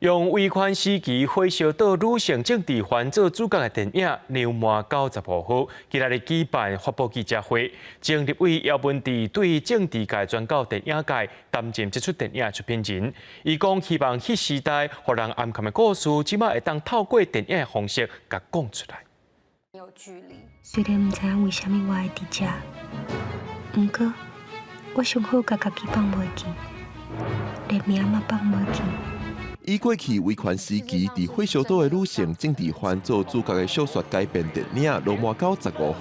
用威权时期火烧岛女性政治犯做主角的电影《牛魔95号》，今日举办发布记者会，前立委姚文智对政治界转到电影界担任这出电影出品人。伊讲希望迄时代互人暗藏的故事，即马会当透过电影的方式甲讲出来。有距离。虽然唔知影为虾米我会伫遮，不过我上好甲家己放袂记，连命嘛放袂记。 以过去威权时期伫火烧岛的女性政治犯做主角的小说改编电影《罗马95号》，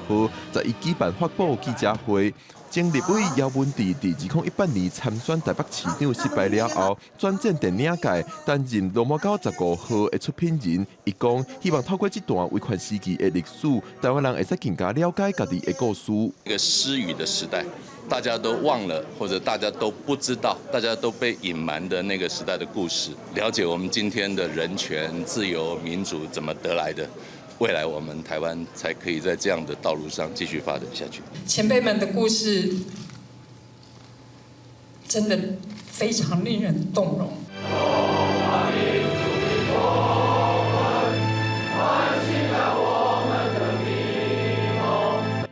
在伊举办发布记者会。前立委姚文智伫2018年参选台北市长失败了后，转战电影界，担任《罗马95号》的出品人。伊讲，希望透过这段威权时期的历史，台湾人会使更加了解家己的故事。一个失语的时代。 大家都忘了，或者大家都不知道，大家都被隐瞒的那个时代的故事，了解我们今天的人权、自由、民主怎么得来的，未来我们台湾才可以在这样的道路上继续发展下去。前辈们的故事真的非常令人动容。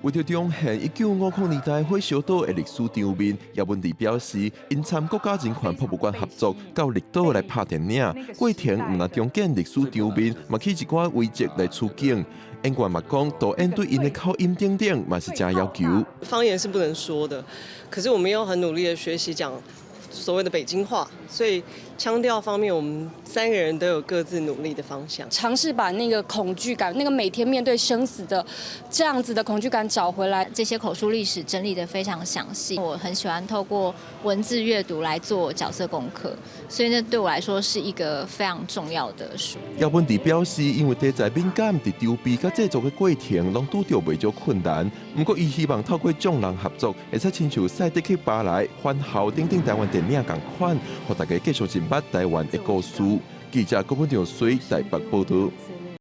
为着彰显1950年代火烧岛的历史场面，姚文智表示，因参国家人权博物馆合作，到绿岛来拍电影。过程唔但重建历史场面，嘛起一寡危机来取景。演员嘛讲，导演对因的口音等等嘛是真要求。方言是不能说的，可是我们要很努力的学习讲所谓的北京话，所以腔调方面，我们3个人都有各自努力的方向，尝试把那个恐惧感，那个每天面对生死的这样子的恐惧感找回来。这些口述历史整理得非常详细，我很喜欢透过文字阅读来做角色功课，所以那对我来说是一个非常重要的书。姚文智表示，因为题材敏感，伫筹备甲制作的过程，拢拄着袂少困难。不过，伊希望透过众人合作，会使亲像赛德克巴莱、番校等等台湾电影同款，互大家继续认捌台湾的故事。记者郭文良随台北报道。